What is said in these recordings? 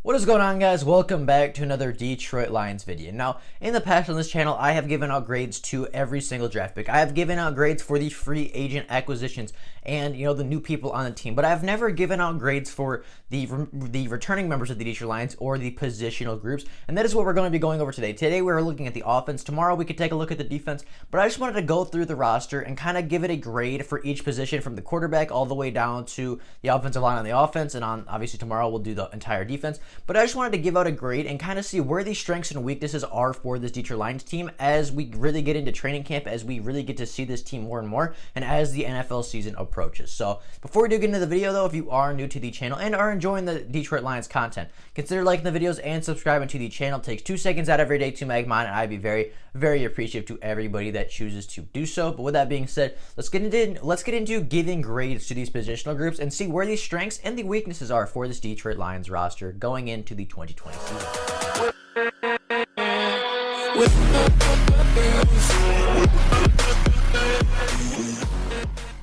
What is going on, guys? Welcome back to another Detroit Lions video. Now, in the past on this channel, I have given out grades to every single draft pick. I have given out grades for the free agent acquisitions and, the new people on the team. But I've never given out grades for the returning members of the Detroit Lions or the positional groups. And that is what we're going to be going over today. Today, we're looking at the offense. Tomorrow, we could take a look at the defense. But I just wanted to go through the roster and kind of give it a grade for each position from the quarterback all the way down to the offensive line on the offense. And on, obviously, tomorrow, we'll do the entire defense. But I just wanted to give out a grade and kind of see where the strengths and weaknesses are for this Detroit Lions team as we really get into training camp, as we really get to see this team more and more, and as the NFL season approaches. So before we do get into the video, though, if you are new to the channel and are enjoying the Detroit Lions content, consider liking the videos and subscribing to the channel. It takes 2 seconds out of every day to make mine, and I'd be very, very appreciative to everybody that chooses to do so. But with that being said, let's get into giving grades to these positional groups and see where the strengths and the weaknesses are for this Detroit Lions roster going into the 2020 season.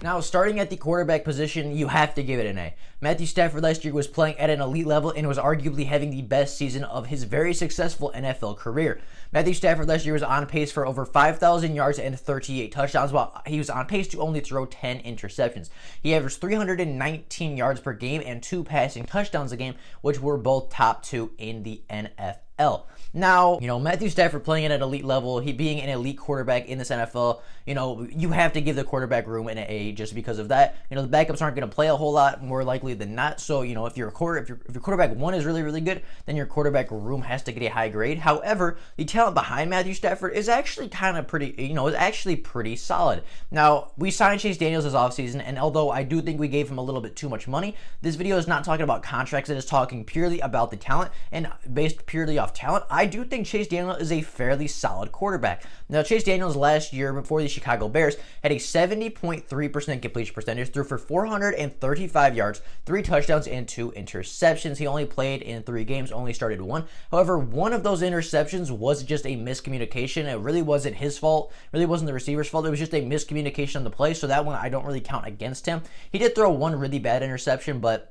Now, starting at the quarterback position, you have to give it an A. Matthew Stafford last year was playing at an elite level and was arguably having the best season of his very successful NFL career. Matthew Stafford last year was on pace for over 5,000 yards and 38 touchdowns, while he was on pace to only throw 10 interceptions. He averaged 319 yards per game and 2 passing touchdowns a game, which were both top 2 in the NFL. Now, Matthew Stafford playing at an elite level, he being an elite quarterback in this NFL, you have to give the quarterback room an A just because of that. The backups aren't going to play a whole lot more likely than not. So, if your quarterback one is really, really good, then your quarterback room has to get a high grade. However, the talent behind Matthew Stafford is actually kind of pretty, is actually pretty solid. Now, we signed Chase Daniels this offseason, and although I do think we gave him a little bit too much money, this video is not talking about contracts. It is talking purely about the talent, and based purely off talent, I do think Chase Daniels is a fairly solid quarterback. Now, Chase Daniels last year before the Chicago Bears had a 70.3% completion percentage, threw for 435 yards, 3 touchdowns, and 2 interceptions. He only played in 3 games, only started 1. However, one of those interceptions was just a miscommunication. It really wasn't his fault. It really wasn't the receiver's fault. It was just a miscommunication on the play, so that one I don't really count against him. He did throw one really bad interception, but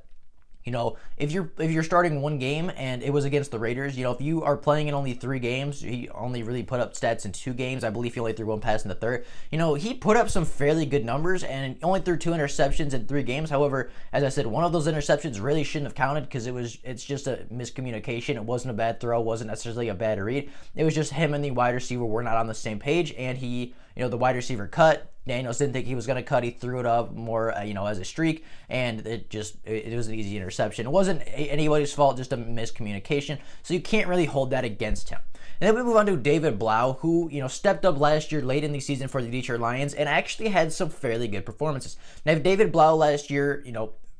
if you're starting one game and it was against the Raiders, if you are playing in only 3 games, he only really put up stats in 2 games. I believe he only threw 1 pass in the third. He put up some fairly good numbers and only threw 2 interceptions in 3 games. However, as I said, one of those interceptions really shouldn't have counted because it's just a miscommunication. It wasn't a bad throw, wasn't necessarily a bad read. It was just him and the wide receiver were not on the same page, and the wide receiver cut. Daniels didn't think he was going to cut. He threw it up more, as a streak, and it was an easy interception. It wasn't anybody's fault, just a miscommunication. So you can't really hold that against him. And then we move on to David Blough, who, stepped up last year late in the season for the Detroit Lions and actually had some fairly good performances. Now, David Blough last year,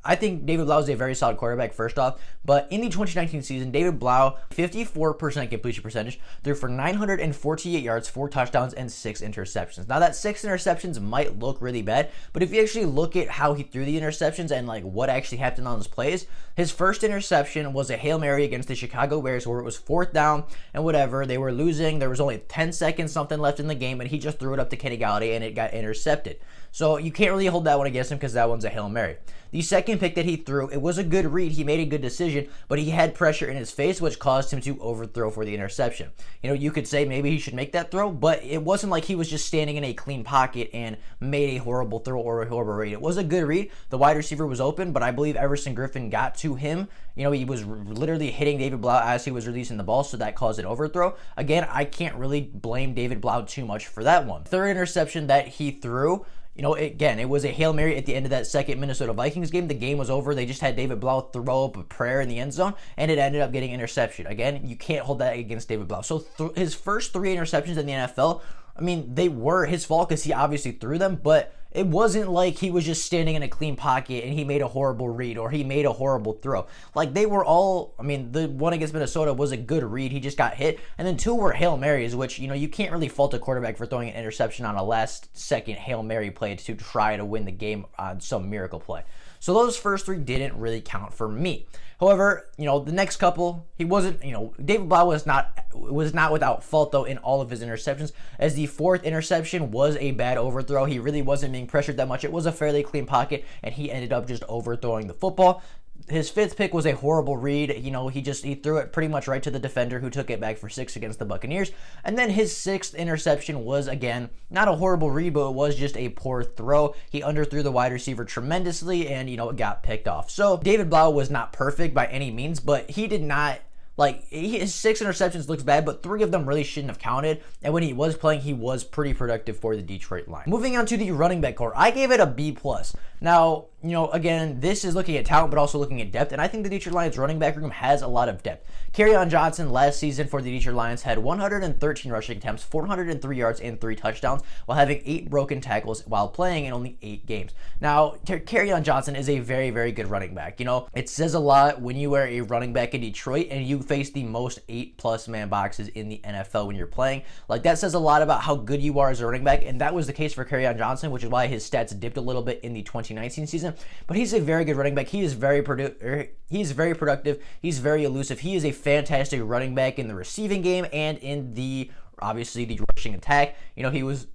I think David Blough is a very solid quarterback, first off, but in the 2019 season, David Blough, 54% completion percentage, threw for 948 yards, 4 touchdowns, and 6 interceptions. Now, that 6 interceptions might look really bad, but if you actually look at how he threw the interceptions and, what actually happened on those plays, his first interception was a Hail Mary against the Chicago Bears where it was 4th down and whatever. They were losing. There was only 10 seconds something left in the game, and he just threw it up to Kenny Galladay, and it got intercepted. So you can't really hold that one against him because that one's a Hail Mary. The second pick that he threw, it was a good read. He made a good decision, but he had pressure in his face, which caused him to overthrow for the interception. You could say maybe he should make that throw, but it wasn't like he was just standing in a clean pocket and made a horrible throw or a horrible read. It was a good read. The wide receiver was open, but I believe Everson Griffin got to him. He was literally hitting David Blough as he was releasing the ball, so that caused an overthrow. Again, I can't really blame David Blough too much for that one. Third interception that he threw, again, it was a Hail Mary at the end of that second Minnesota Vikings game. The game was over. They just had David Blough throw up a prayer in the end zone, and it ended up getting interception. Again, you can't hold that against David Blough. So his first 3 interceptions in the NFL, they were his fault because he obviously threw them, but it wasn't like he was just standing in a clean pocket and he made a horrible read or he made a horrible throw. They were all, the one against Minnesota was a good read. He just got hit. And then 2 were Hail Marys, which, you can't really fault a quarterback for throwing an interception on a last-second Hail Mary play to try to win the game on some miracle play. So those first 3 didn't really count for me. However, the next couple, he wasn't, David Blough was not without fault, though, in all of his interceptions, as the 4th interception was a bad overthrow. He really wasn't being pressured that much. It was a fairly clean pocket, and he ended up just overthrowing the football. his fifth pick was a horrible read. He threw it pretty much right to the defender, who took it back for 6 against the Buccaneers. And then his sixth interception was, again, not a horrible read, but it was just a poor throw. He underthrew the wide receiver tremendously, and it got picked off. So David Blau was not perfect by any means, but he did not. His 6 interceptions looks bad, but 3 of them really shouldn't have counted. And when he was playing, he was pretty productive for the Detroit Lions. Moving on to the running back core, I gave it a B+. Now, again, this is looking at talent, but also looking at depth. And I think the Detroit Lions running back room has a lot of depth. Kerryon Johnson last season for the Detroit Lions had 113 rushing attempts, 403 yards, and 3 touchdowns, while having 8 broken tackles while playing in only 8 games. Now, Kerryon Johnson is a very, very good running back. It says a lot when you are a running back in Detroit and you face the most 8+ man boxes in the NFL when you're playing. That says a lot about how good you are as a running back, and that was the case for Kerryon Johnson, which is why his stats dipped a little bit in the 2019 season. But he's a very good running back. He is very productive. He's very elusive. He is a fantastic running back in the receiving game and in obviously the rushing attack. He was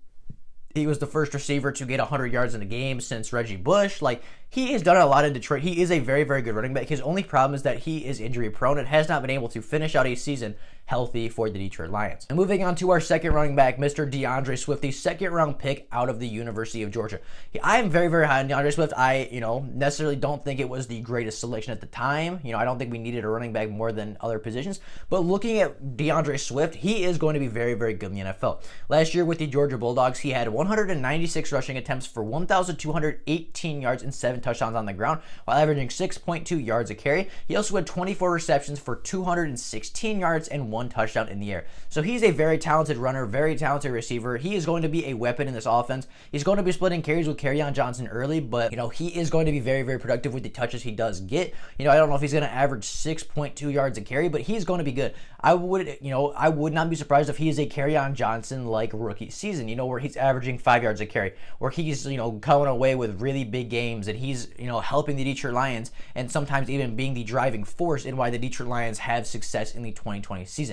the first receiver to get 100 yards in a game since Reggie Bush. He has done a lot in Detroit. He is a very, very good running back. His only problem is that he is injury prone and has not been able to finish out a season healthy for the Detroit Lions. And moving on to our second running back, Mr. Deandre Swift, the second-round pick out of the University of Georgia. I am very, very high on Deandre Swift. I, necessarily don't think it was the greatest selection at the time. I don't think we needed a running back more than other positions. But looking at Deandre Swift, he is going to be very, very good in the NFL. Last year with the Georgia Bulldogs, he had 196 rushing attempts for 1,218 yards and 7 touchdowns on the ground, while averaging 6.2 yards a carry. He also had 24 receptions for 216 yards and 1 touchdown in the air. So he's a very talented runner, very talented receiver. He is going to be a weapon in this offense. He's going to be splitting carries with Kerryon Johnson early, but he is going to be very, very productive with the touches he does get. I don't know if he's going to average 6.2 yards a carry, but he's going to be good. I would not be surprised if he is a Kerryon Johnson like rookie season, where he's averaging 5 yards a carry, where he's coming away with really big games, and he's helping the Detroit Lions and sometimes even being the driving force in why the Detroit Lions have success in the 2020 season.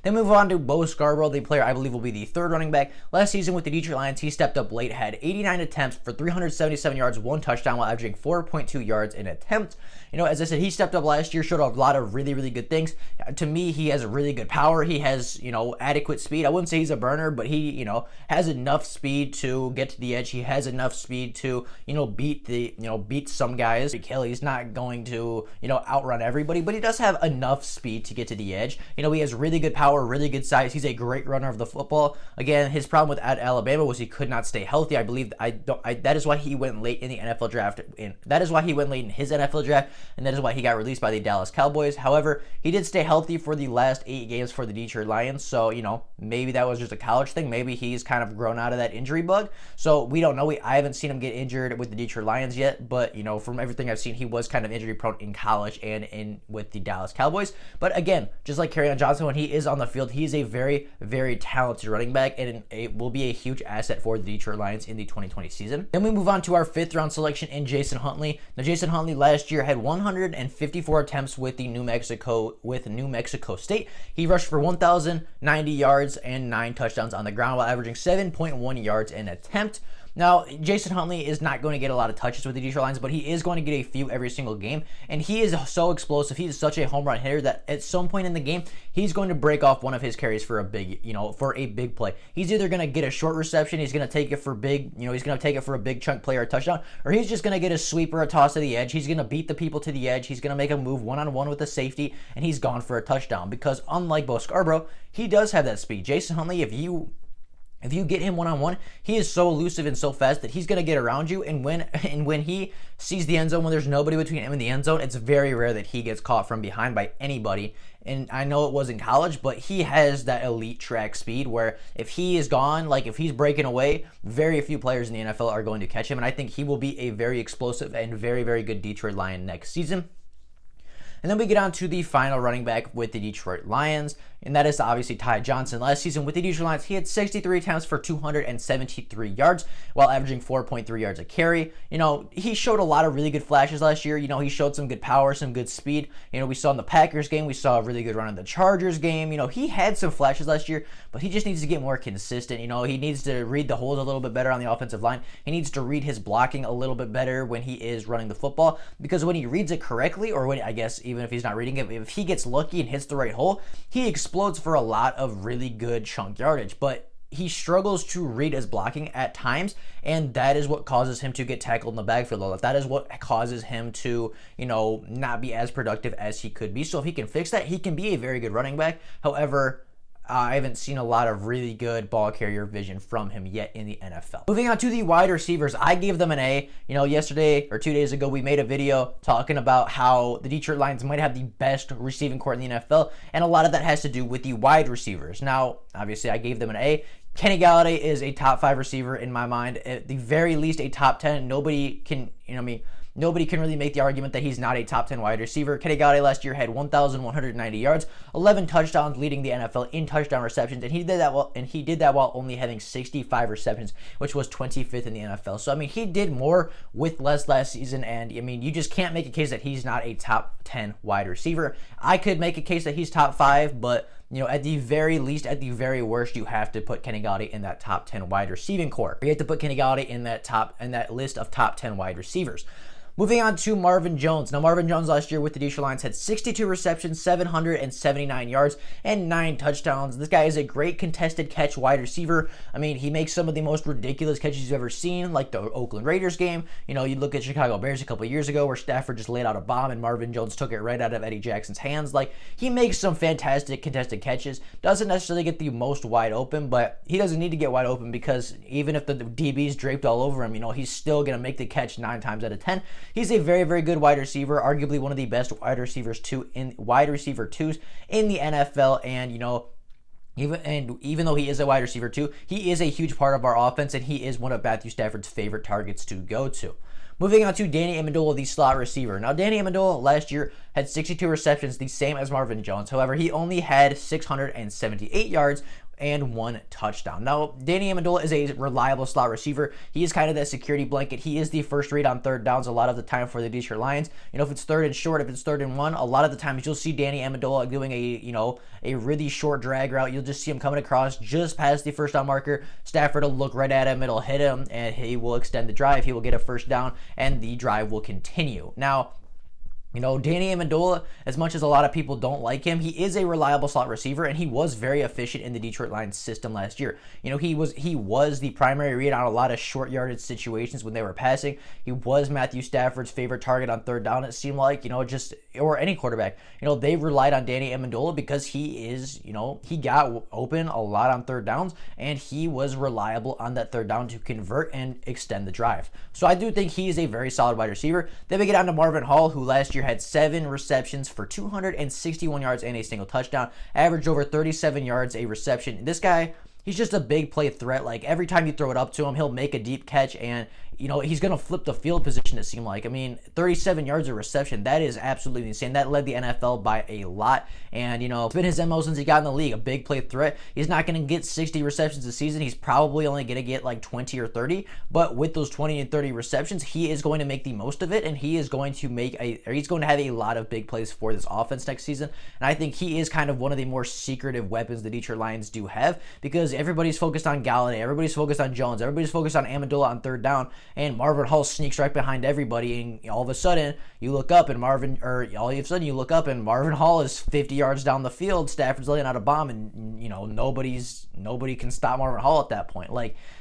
Then move on to Beau Scarborough, the player I believe will be the third running back. Last season with the Detroit Lions, he stepped up late, had 89 attempts for 377 yards, 1 touchdown, while averaging 4.2 yards an attempt. As I said, he stepped up last year, showed a lot of really, really good things. To me, he has really good power. He has, adequate speed. I wouldn't say he's a burner, but he, has enough speed to get to the edge. He has enough speed to, beat some guys. He's not going to, outrun everybody, but he does have enough speed to get to the edge. He has really good power, really good size. He's a great runner of the football. Again, his problem at Alabama was he could not stay healthy. I believe that is why he went late in the NFL draft. That is why he went late in his NFL draft, and that is why he got released by the Dallas Cowboys. However, he did stay healthy for the last 8 games for the Detroit Lions. So, maybe that was just a college thing. Maybe he's kind of grown out of that injury bug. So we don't know. I haven't seen him get injured with the Detroit Lions yet, but from everything I've seen, he was kind of injury prone in college and with the Dallas Cowboys. But again, just like Kerryon Johnson, when he is on the field, he is a very, very talented running back, and it will be a huge asset for the Detroit Lions in the 2020 season. Then we move on to our 5th round selection in Jason Huntley. Now, Jason Huntley last year had 154 attempts with New Mexico State. He rushed for 1,090 yards and 9 touchdowns on the ground, while averaging 7.1 yards an attempt. Now, Jason Huntley is not going to get a lot of touches with the Detroit Lions, but he is going to get a few every single game, and he is so explosive. He is such a home run hitter that at some point in the game, he's going to break off one of his carries for a big, for a big play. He's either going to get a short reception, he's going to take it for big, he's going to take it for a big chunk play or a touchdown, or he's just going to get a sweep or a toss to the edge. He's going to beat the people to the edge. He's going to make a move one-on-one with the safety, and he's gone for a touchdown, because unlike Beau Scarborough, he does have that speed. Jason Huntley, if you get him one-on-one, he is so elusive and so fast that he's going to get around you, and when he sees the end zone, when there's nobody between him and the end zone, it's very rare that he gets caught from behind by anybody. And I know it was in college, but he has that elite track speed where if he is gone, if he's breaking away, very few players in the NFL are going to catch him, and I think he will be a very explosive and very, very good Detroit Lion next season. And then we get on to the final running back with the Detroit Lions, and that is obviously Ty Johnson. Last season with the Detroit Lions, he had 63 attempts for 273 yards while averaging 4.3 yards a carry. He showed a lot of really good flashes last year. He showed some good power, some good speed. We saw in the Packers game, we saw a really good run in the Chargers game. He had some flashes last year, but he just needs to get more consistent. He needs to read the holes a little bit better on the offensive line. He needs to read his blocking a little bit better when he is running the football, because when he reads it correctly, or when, I guess, even if he's not reading it, if he gets lucky and hits the right hole, he explodes for a lot of really good chunk yardage. But he struggles to read his blocking at times, and that is what causes him to get tackled in the backfield a lot. That is what causes him to, not be as productive as he could be. So if he can fix that, he can be a very good running back. However, I haven't seen a lot of really good ball carrier vision from him yet in the NFL. Moving on to the wide receivers, I gave them an A. Yesterday or 2 days ago, we made a video talking about how the Detroit Lions might have the best receiving corps in the NFL, and a lot of that has to do with the wide receivers. Now, obviously, I gave them an A. Kenny Golladay is a top 5 receiver in my mind, at the very least a top 10. Nobody can, nobody can really make the argument that he's not a top 10 wide receiver. Kenny Golladay last year had 1,190 yards, 11 touchdowns, leading the NFL in touchdown receptions, and he did that while only having 65 receptions, which was 25th in the NFL. So he did more with less last season, and you just can't make a case that he's not a top 10 wide receiver. I could make a case that he's top 5, but at the very least, at the very worst, you have to put Kenny Golladay in that top 10 wide receiving core. You have to put Kenny Golladay in that list of top 10 wide receivers. Moving on to Marvin Jones. Now, Marvin Jones last year with the Detroit Lions had 62 receptions, 779 yards, and 9 touchdowns. This guy is a great contested catch wide receiver. He makes some of the most ridiculous catches you've ever seen, like the Oakland Raiders game. You look at Chicago Bears a couple years ago where Stafford just laid out a bomb and Marvin Jones took it right out of Eddie Jackson's hands. He makes some fantastic contested catches. Doesn't necessarily get the most wide open, but he doesn't need to get wide open, because even if the DB's draped all over him, he's still going to make the catch 9 times out of 10. He's a very, very good wide receiver, arguably one of the best wide receiver twos in the NFL, and even though he is a wide receiver too, he is a huge part of our offense, and he is one of Matthew Stafford's favorite targets to go to. Moving on to Danny Amendola, the slot receiver. Now, Danny Amendola last year had 62 receptions, the same as Marvin Jones. However, he only had 678 yards and 1 touchdown. Now, Danny Amendola is a reliable slot receiver. He is kind of that security blanket. He is the first read on third downs a lot of the time for the Detroit Lions. If it's 3rd and short, if it's 3rd and 1, a lot of the times you'll see Danny Amendola doing a really short drag route. You'll just see him coming across just past the first down marker. Stafford will look right at him. It'll hit him, and he will extend the drive. He will get a first down, and the drive will continue. Now, Danny Amendola, as much as a lot of people don't like him, he is a reliable slot receiver, and he was very efficient in the Detroit Lions system last year. He was the primary read on a lot of short yardage situations when they were passing. He was Matthew Stafford's favorite target on 3rd down, it seemed like, or any quarterback. They relied on Danny Amendola because he got open a lot on 3rd downs, and he was reliable on that 3rd down to convert and extend the drive. So I do think he is a very solid wide receiver. Then we get on to Marvin Hall, who last year had 7 receptions for 261 yards and a single touchdown, averaged over 37 yards a reception. This guy, he's just a big play threat. Every time you throw it up to him, he'll make a deep catch, and he's going to flip the field position, it seemed like. 37 yards of reception, that is absolutely insane. That led the NFL by a lot, and, it's been his MO since he got in the league, a big play threat. He's not going to get 60 receptions a season. He's probably only going to get 20 or 30, but with those 20 and 30 receptions, he is going to make the most of it, and he is going to he's going to have a lot of big plays for this offense next season, and I think he is kind of one of the more secretive weapons the Detroit Lions do have, because everybody's focused on Golladay, everybody's focused on Jones, everybody's focused on Amendola on 3rd down, and Marvin Hall sneaks right behind everybody, and all of a sudden you look up and Marvin Hall is 50 yards down the field. Stafford's laying out a bomb, and nobody can stop Marvin Hall at that point.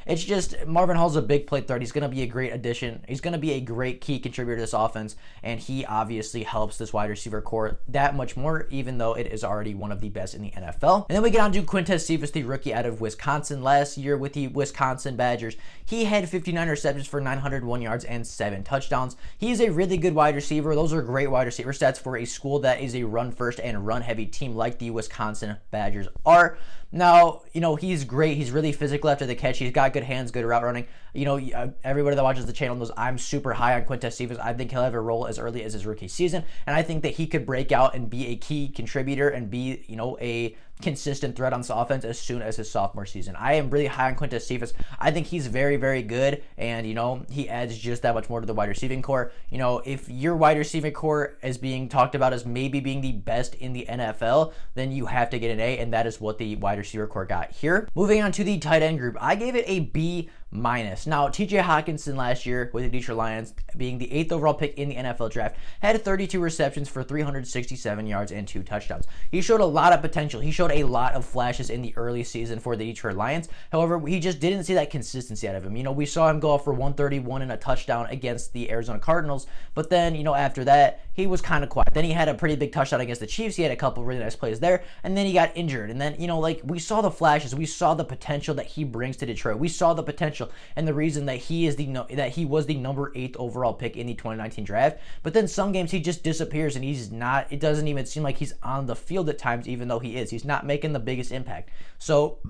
It's just, Marvin Hall's a big play threat. He's going to be a great addition. He's going to be a great key contributor to this offense, and he obviously helps this wide receiver core that much more, even though it is already one of the best in the NFL. And then we get on to Quintez Cephas, the rookie out of Wisconsin last year with the Wisconsin Badgers. He had 59 receptions for 901 yards and 7 touchdowns. He's a really good wide receiver. Those are great wide receiver stats for a school that is a run-first and run-heavy team like the Wisconsin Badgers are. Now, he's great. He's really physical after the catch. He's got good hands, good route running. Everybody that watches the channel knows I'm super high on Quintez Cephas. I think he'll have a role as early as his rookie season, and I think that he could break out and be a key contributor and be, a consistent threat on this offense as soon as his sophomore season. I am really high on Quintez Cephas. I think he's very, very good, and, he adds just that much more to the wide receiving core. If your wide receiving core is being talked about as maybe being the best in the NFL, then you have to get an A, and that is what the wide receiver core got here. Moving on to the tight end group, I gave it a B-. Now, TJ Hockenson last year with the Detroit Lions, being the 8th overall pick in the NFL draft, had 32 receptions for 367 yards and 2 touchdowns. He showed a lot of potential. He showed a lot of flashes in the early season for the Detroit Lions. However, he just didn't see that consistency out of him. We saw him go off for 131 and a touchdown against the Arizona Cardinals, but then, after that, he was kind of quiet. Then he had a pretty big touchdown against the Chiefs. He had a couple really nice plays there, and then he got injured. And then, we saw the flashes. We saw the potential that he brings to Detroit. We saw the potential and the reason that he was the number 8th overall pick in the 2019 draft. But then some games he just disappears and he's not. It doesn't even seem like he's on the field at times, even though he is. He's not making the biggest impact. So,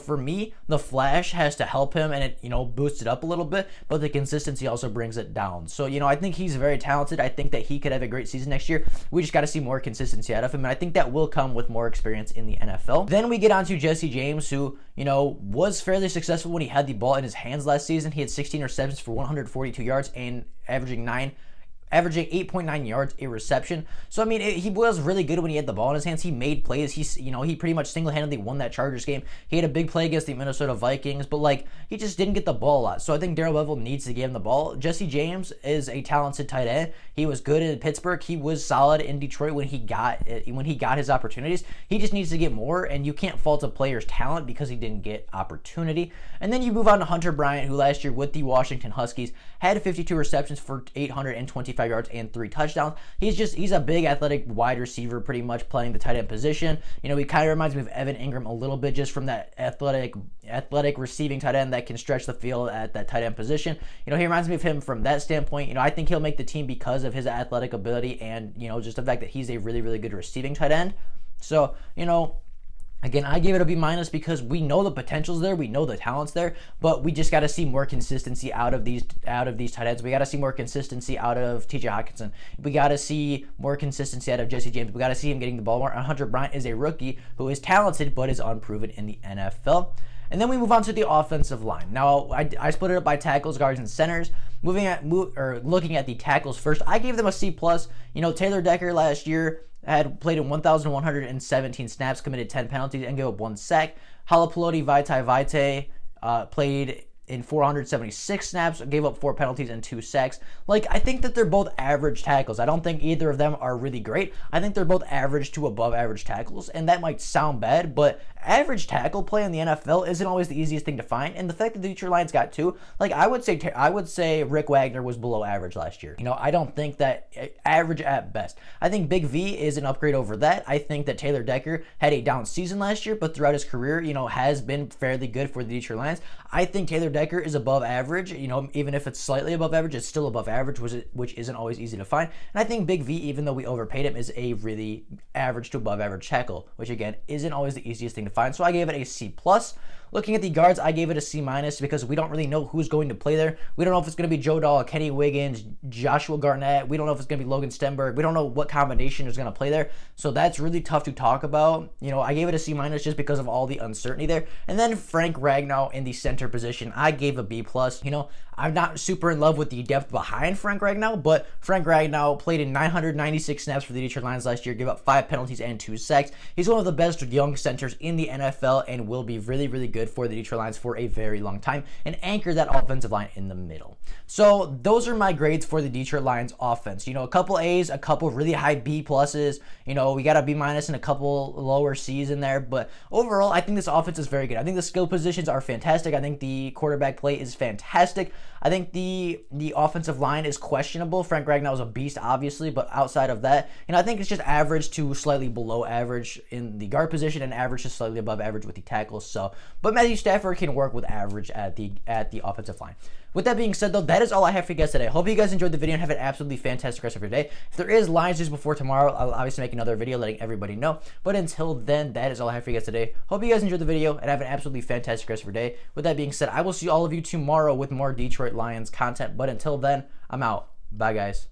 for me, the flash has to help him and it, boosts it up a little bit, but the consistency also brings it down. So, I think he's very talented. I think that he could have a great season next year. We just got to see more consistency out of him, and I think that will come with more experience in the NFL. Then we get on to Jesse James, who, was fairly successful when he had the ball in his hands last season. He had 16 receptions for 142 yards and averaging 8.9 yards a reception. So, he was really good when he had the ball in his hands. He made plays. He pretty much single-handedly won that Chargers game. He had a big play against the Minnesota Vikings, but, he just didn't get the ball a lot. So I think Darrell Bevell needs to give him the ball. Jesse James is a talented tight end. He was good in Pittsburgh. He was solid in Detroit when he got his opportunities. He just needs to get more, and you can't fault a player's talent because he didn't get opportunity. And then you move on to Hunter Bryant, who last year with the Washington Huskies had 52 receptions for 825 yards and 3 touchdowns. He's a big athletic wide receiver, pretty much playing the tight end position. He kind of reminds me of Evan Ingram a little bit, just from that athletic receiving tight end that can stretch the field at that tight end position. He reminds me of him from that standpoint. I think he'll make the team because of his athletic ability and, just the fact that he's a really, really good receiving tight end. So, again, I give it a B- because we know the potential's there, we know the talent's there, but we just got to see more consistency out of these tight ends. We got to see more consistency out of TJ Hockenson. We got to see more consistency out of Jesse James. We got to see him getting the ball more. Hunter Bryant is a rookie who is talented but is unproven in the NFL. And then we move on to the offensive line. Now, I split it up by tackles, guards, and centers. Looking at the tackles first, I gave them a C+. Taylor Decker last year had played in 1,117 snaps, committed 10 penalties, and gave up 1 sack. Halapoulioti Vitae played in 476 snaps, gave up 4 penalties and 2 sacks. I think that they're both average tackles. I don't think either of them are really great. I think they're both average to above average tackles, and that might sound bad, but average tackle play in the NFL isn't always the easiest thing to find, and the fact that the Detroit Lions got 2, I would say Rick Wagner was below average last year. I don't think that average at best. I think Big V is an upgrade over that. I think that Taylor Decker had a down season last year, but throughout his career, has been fairly good for the Detroit Lions. I think Taylor Decker is above average. Even if it's slightly above average, it's still above average, which isn't always easy to find. And I think Big V, even though we overpaid him, is a really average to above average tackle, which again isn't always the easiest thing to find. So I gave it a C+. Looking at the guards, I gave it a C- because we don't really know who's going to play there. We don't know if it's going to be Joe Dahl, Kenny Wiggins, Joshua Garnett. We don't know if it's going to be Logan Stenberg. We don't know what combination is going to play there. So that's really tough to talk about. I gave it a C- just because of all the uncertainty there. And then Frank Ragnow in the center position, I gave a B+. I'm not super in love with the depth behind Frank Ragnow, but Frank Ragnow played in 996 snaps for the Detroit Lions last year, gave up 5 penalties and 2 sacks. He's one of the best young centers in the NFL and will be really, really good for the Detroit Lions for a very long time and anchor that offensive line in the middle. So those are my grades for the Detroit Lions offense. A couple A's, a couple really high B+. We got a B- and a couple lower C's in there, but overall, I think this offense is very good. I think the skill positions are fantastic. I think the quarterback play is fantastic. I think the offensive line is questionable. Frank Ragnow is a beast, obviously, but outside of that, I think it's just average to slightly below average in the guard position and average to slightly above average with the tackles. So, but Matthew Stafford can work with average at the offensive line. With that being said, though, that is all I have for you guys today. Hope you guys enjoyed the video and have an absolutely fantastic rest of your day. If there is Lions news before tomorrow, I'll obviously make another video letting everybody know. But until then, that is all I have for you guys today. Hope you guys enjoyed the video and have an absolutely fantastic rest of your day. With that being said, I will see all of you tomorrow with more Detroit Lions content. But until then, I'm out. Bye, guys.